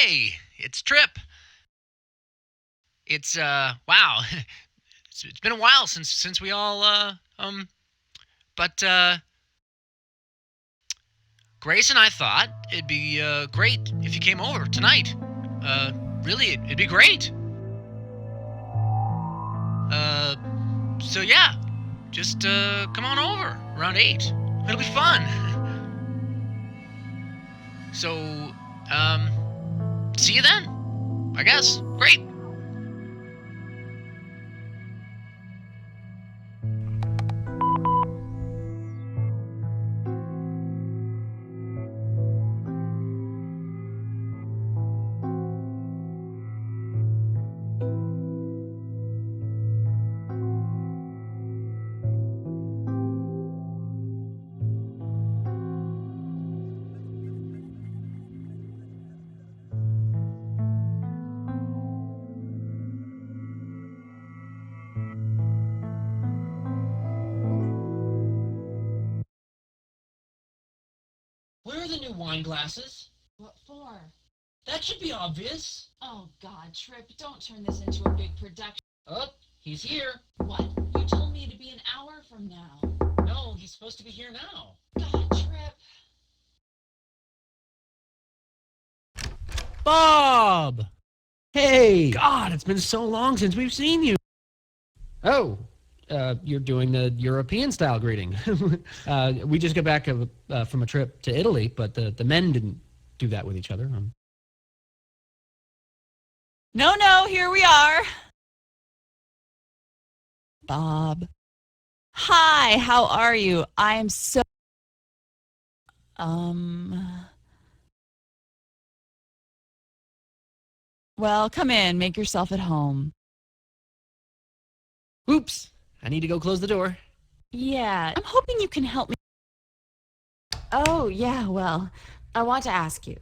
Hey, it's Trip. It's wow. It's been a while since we all but Grace and I thought it'd be great if you came over tonight. Uh really it'd be great. Uh so yeah, just come on over around 8. It'll be fun. So see you then. I guess. Great. Where are the new wine glasses? What for? That should be obvious. Oh, God, Trip, don't turn this into a big production. Oh, he's here. What? You told me to be an hour from now. No, he's supposed to be here now. God, Trip. Bob! Hey! God, it's been so long since we've seen you. Oh, you're doing the European-style greeting. We just got back from a trip to Italy, but the men didn't do that with each other. No, here we are. Bob. Hi, how are you? I am so... Well, come in. Make yourself at home. Oops! I need to go close the door. Yeah, I'm hoping you can help me. Oh, yeah, well, I want to ask you.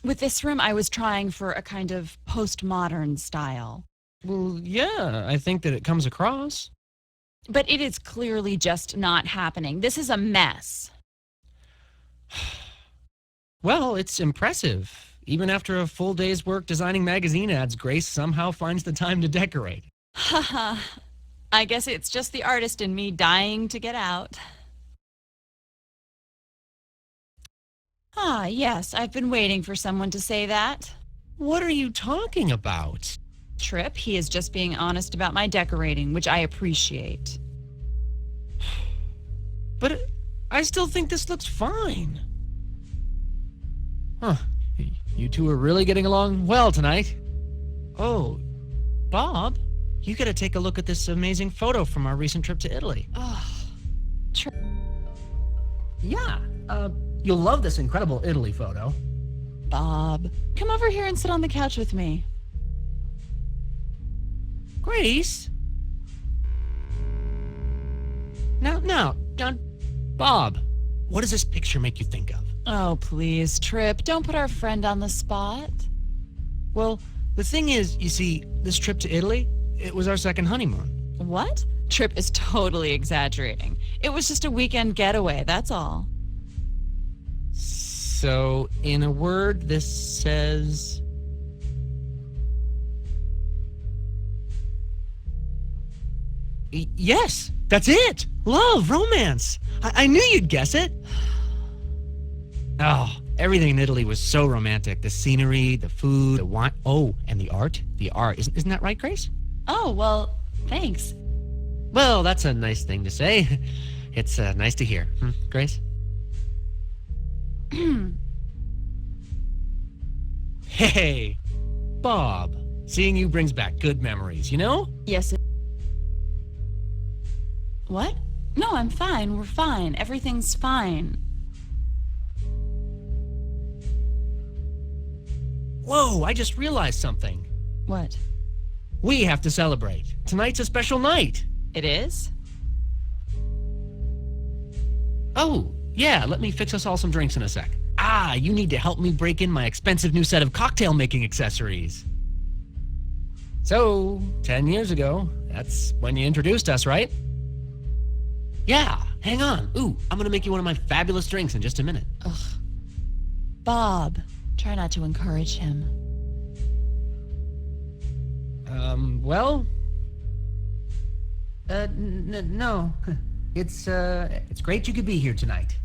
With this room, I was trying for a kind of postmodern style. Well, yeah, I think that it comes across. But it is clearly just not happening. This is a mess. Well, it's impressive. Even after a full day's work designing magazine ads, Grace somehow finds the time to decorate. Haha. I guess it's just the artist in me dying to get out. Ah, yes, I've been waiting for someone to say that. What are you talking about? Trip, he is just being honest about my decorating, which I appreciate. But I still think this looks fine. Huh. You two are really getting along well tonight. Oh, Bob, you gotta take a look at this amazing photo from our recent trip to Italy. Oh, Yeah, you'll love this incredible Italy photo. Bob, come over here and sit on the couch with me. Grace? Now, Bob, what does this picture make you think of? Oh, please, Trip, don't put our friend on the spot. Well, the thing is, you see, this trip to Italy, it was our second honeymoon. What? Trip is totally exaggerating. It was just a weekend getaway, that's all. So, in a word, this says... Yes, that's it! Love, romance! I knew you'd guess it! Oh, everything in Italy was so romantic. The scenery, the food, the wine. Oh, and the art. The art. Isn't that right, Grace? Oh, well, thanks. Well, that's a nice thing to say. It's nice to hear. Grace? Hey, Bob. Seeing you brings back good memories, you know? Yes. What? No, I'm fine. We're fine. Everything's fine. Whoa, I just realized something. What? We have to celebrate. Tonight's a special night. It is? Oh, yeah, let me fix us all some drinks in a sec. Ah, you need to help me break in my expensive new set of cocktail-making accessories. So, 10 years ago, that's when you introduced us, right? Yeah, hang on. Ooh, I'm gonna make you one of my fabulous drinks in just a minute. Ugh. Bob, Try not to encourage him. Well... no. It's great you could be here tonight.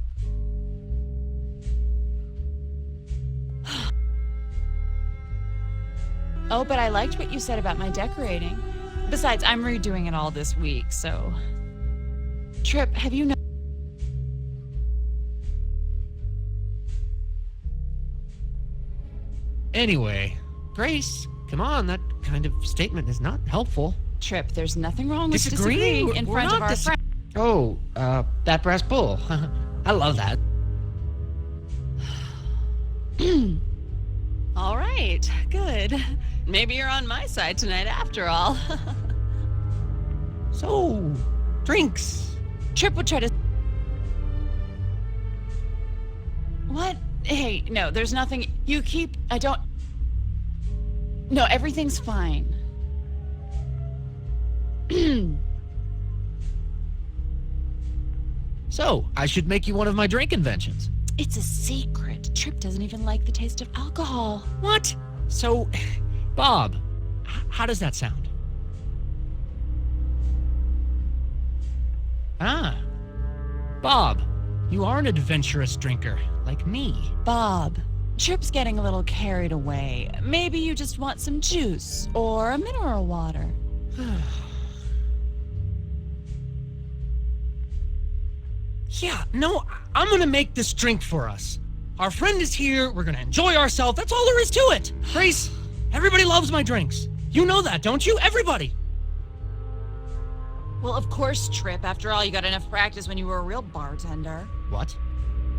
Oh, but I liked what you said about my decorating. Besides, I'm redoing it all this week, so... Trip, have you know... Anyway, Grace, come on, that kind of statement is not helpful. Trip, there's nothing wrong with Disagreeing? disagreeing in We're front not of our dis- friends. Oh, that brass bull. I love that. All right, good. Maybe you're on my side tonight after all. So, drinks. Trip would try to... What? Hey, no, there's nothing... You keep... I don't... No, everything's fine. So, I should make you one of my drink inventions. It's a secret. Trip doesn't even like the taste of alcohol. What? So, Bob, how does that sound? Ah, Bob, you are an adventurous drinker, like me. Bob, Trip's getting a little carried away. Maybe you just want some juice or a mineral water. Yeah, no, I'm gonna make this drink for us. Our friend is here, we're gonna enjoy ourselves, that's all there is to it. Grace, everybody loves my drinks. You know that, don't you? Everybody. Well, of course, Trip. After all, you got enough practice when you were a real bartender. What?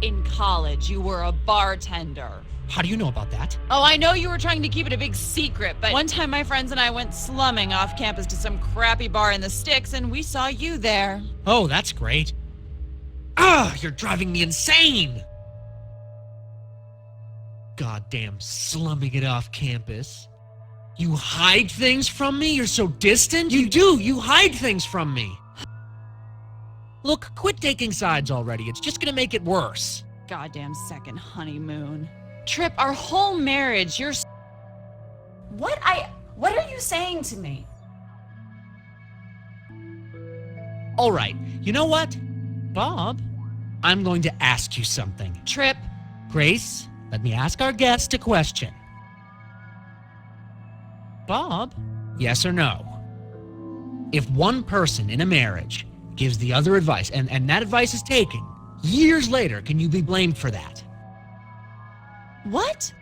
In college, you were a bartender. How do you know about that? Oh, I know you were trying to keep it a big secret, but one time my friends and I went slumming off campus to some crappy bar in the sticks, and we saw you there. Oh, that's great. Ah, you're driving me insane! Goddamn slumming it off campus. You hide things from me? You're so distant? You do! You hide things from me! Look, quit taking sides already. It's just gonna make it worse. Goddamn second honeymoon. Trip, our whole marriage, you're... What are you saying to me? Alright, you know what? Bob, I'm going to ask you something. Trip, Grace, let me ask our guest a question. Bob, yes or no? If one person in a marriage gives the other advice, and that advice is taken, years later, can you be blamed for that? what?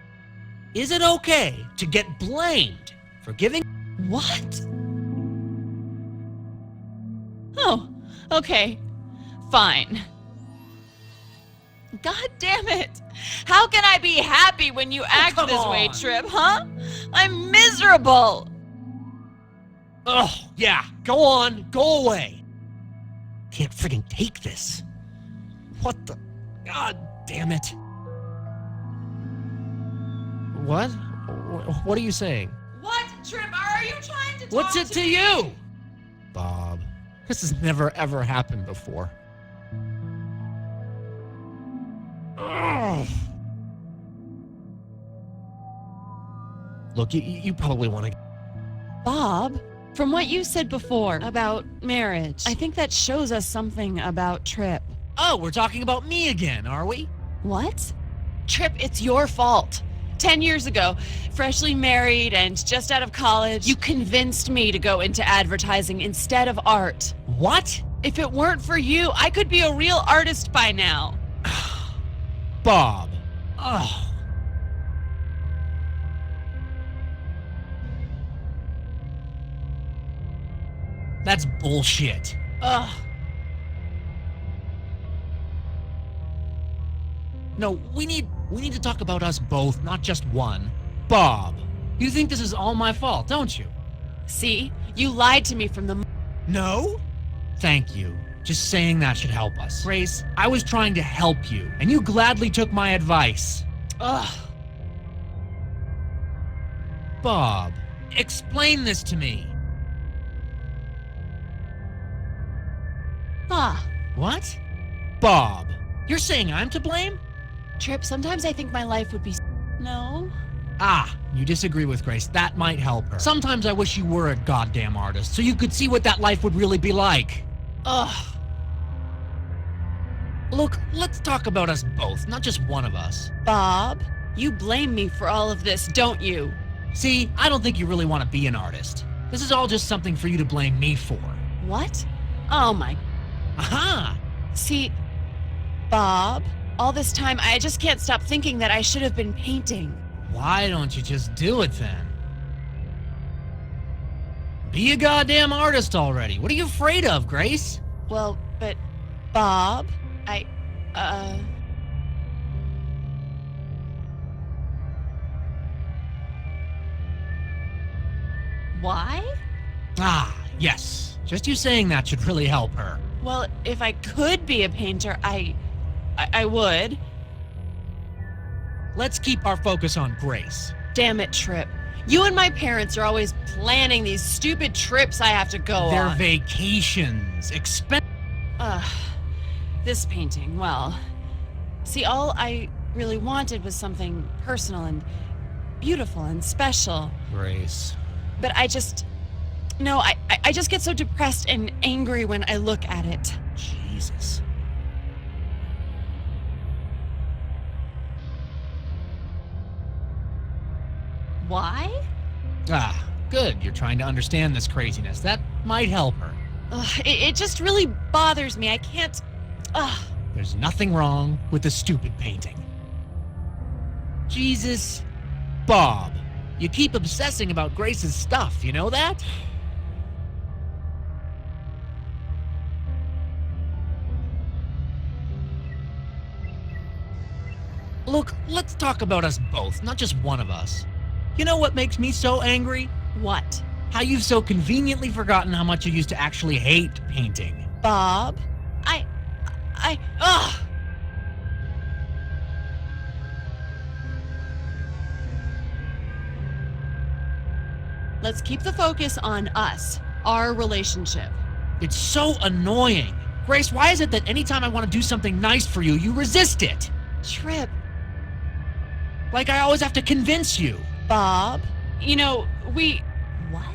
Is it okay to get blamed for giving? What? Oh, okay. Fine. God damn it. How can I be happy when you act come this way, on. Trip, huh? I'm miserable. Oh, yeah, go on, go away. Can't friggin' take this. What the? God damn it. What? What are you saying? What, Trip? Are you trying to talk What's it to me? you? Bob, this has never ever happened before. Ugh. Look, you probably want to... Bob, from what you said before about marriage, I think that shows us something about Trip. Oh, we're talking about me again, are we? What? Trip, it's your fault. 10 years ago, freshly married and just out of college, you convinced me to go into advertising instead of art. What? If it weren't for you, I could be a real artist by now. Bob. Oh. That's bullshit. Ugh. No, we need to talk about us both, not just one. Bob, you think this is all my fault, don't you? See? You lied to me from the... No? Thank you. Just saying that should help us. Grace, I was trying to help you, and you gladly took my advice. Ugh. Bob, explain this to me. Ah. What? Bob, you're saying I'm to blame? Trip, sometimes I think my life would be No? Ah, you disagree with Grace. That might help her. Sometimes I wish you were a goddamn artist, so you could see what that life would really be like. Ugh. Look, let's talk about us both, not just one of us. Bob, you blame me for all of this, don't you? See, I don't think you really want to be an artist. This is all just something for you to blame me for. What? Oh my. Aha! See, Bob, all this time I just can't stop thinking that I should have been painting. Why don't you just do it then? Be a goddamn artist already. What are you afraid of, Grace? Well, but Bob, why? Ah, yes. Just you saying that should really help her. Well, if I could be a painter, I would. Let's keep our focus on Grace. Damn it, Trip. You and my parents are always planning these stupid trips I have to go They're on. vacations. Ugh. This painting, well, see, all I really wanted was something personal and beautiful and special. Grace. But I just get so depressed and angry when I look at it. Jesus. Why? Ah, good. You're trying to understand this craziness. That might help her. Ugh, it just really bothers me. I can't. Ugh. There's nothing wrong with the stupid painting. Jesus. Bob, you keep obsessing about Grace's stuff, you know that? Look, let's talk about us both, not just one of us. You know what makes me so angry? What? How you've so conveniently forgotten how much you used to actually hate painting. Bob? Ugh! Let's keep the focus on us, our relationship. It's so annoying. Grace, why is it that anytime I want to do something nice for you, you resist it? Trip, Like I always have to convince you. Bob, you know, What?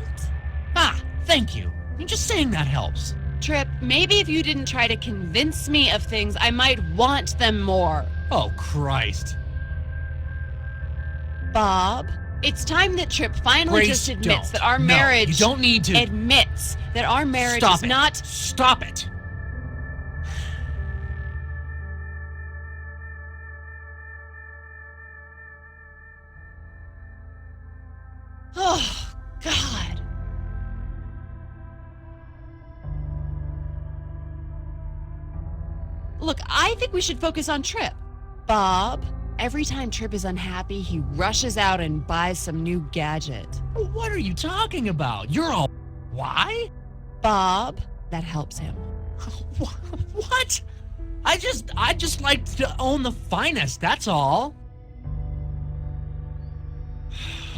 Ah, thank you. Just saying that helps. Trip, maybe if you didn't try to convince me of things, I might want them more. Oh, Christ. Bob, it's time that Trip finally Grace, just admits don't. that our No, marriage you don't need to. admits that our marriage Stop is it. not. Stop it. Oh, God. Look, I think we should focus on Trip. Bob, every time Trip is unhappy, he rushes out and buys some new gadget. What are you talking about? You're all... Why? Bob, that helps him. What? I just like to own the finest, that's all.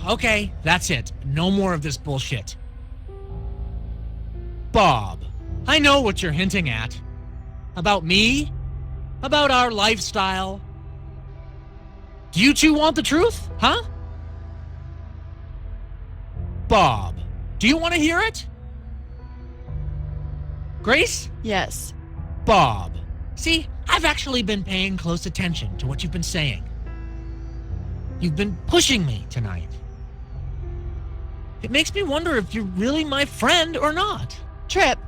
Okay, that's it. No more of this bullshit. Bob, I know what you're hinting at. About me? About our lifestyle? Do you two want the truth, huh? Bob, do you want to hear it? Grace? Yes. Bob. See, I've actually been paying close attention to what you've been saying. You've been pushing me tonight. It makes me wonder if you're really my friend or not. Trip,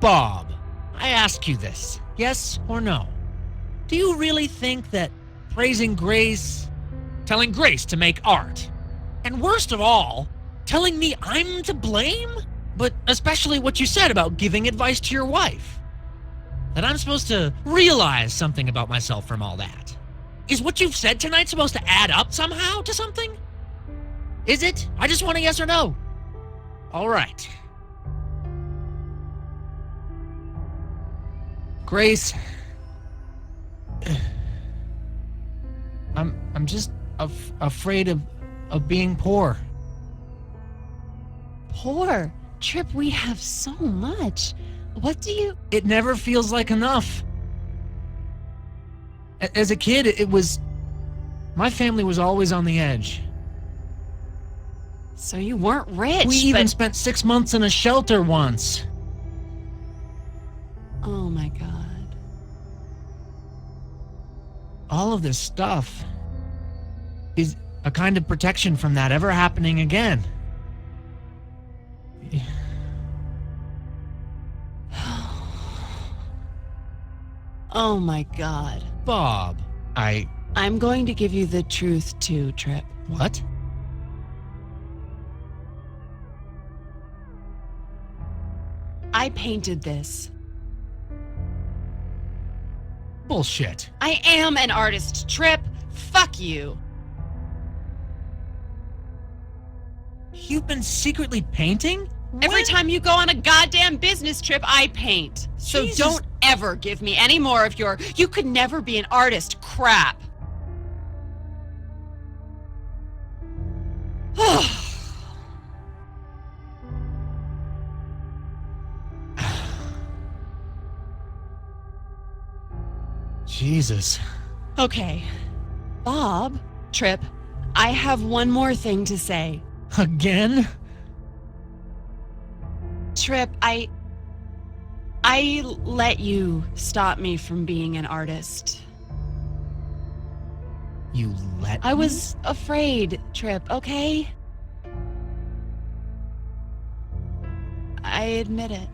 Bob, I ask you this, yes or no? Do you really think that praising Grace, telling Grace to make art, and worst of all, telling me I'm to blame? But especially what you said about giving advice to your wife. That I'm supposed to realize something about myself from all that. Is what you've said tonight supposed to add up somehow to something? Is it? I just want a yes or no. All right. Grace, I'm just afraid of being poor. poor. Trip, we have so much. What do you... It never feels like enough. As a kid, it was My family was always on the edge. So you weren't rich, We even but... spent 6 months in a shelter once. Oh my god. All of this stuff is a kind of protection from that ever happening again. Oh my god. Bob, I'm going to give you the truth too, Trip. What? I painted this. Bullshit. I am an artist, Trip. Fuck you. You've been secretly painting? Every When? time you go on a goddamn business trip, I paint. So Jesus. don't ever give me any more of your "you could never be an artist" crap. Jesus. Okay. Bob, Trip, I have one more thing to say. Again? Trip, I let you stop me from being an artist. You let I me? was afraid, Trip, okay? I admit it.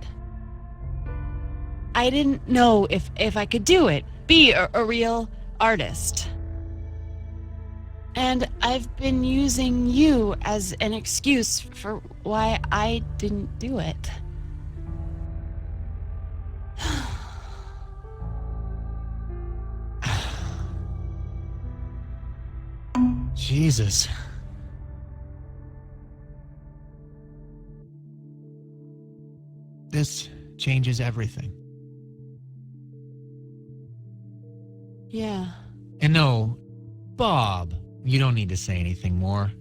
I didn't know if I could do it, be a real artist. And I've been using you as an excuse for why I didn't do it. Jesus. This changes everything. Yeah. And no, Bob, you don't need to say anything more.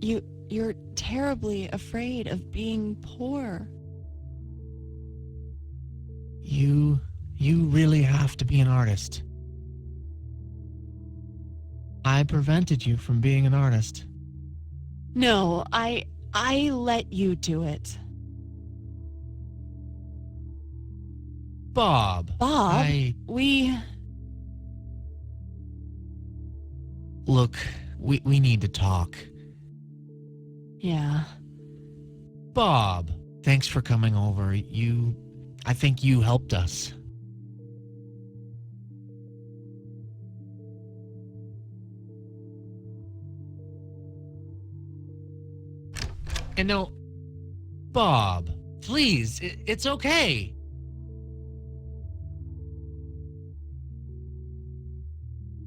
You're terribly afraid of being poor. You really have to be an artist. I prevented you from being an artist. No, I let you do it. Bob. Bob, Look, we need to talk. Yeah. Bob, thanks for coming over. I think you helped us. And no, Bob, please, it's okay.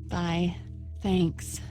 Bye. Thanks.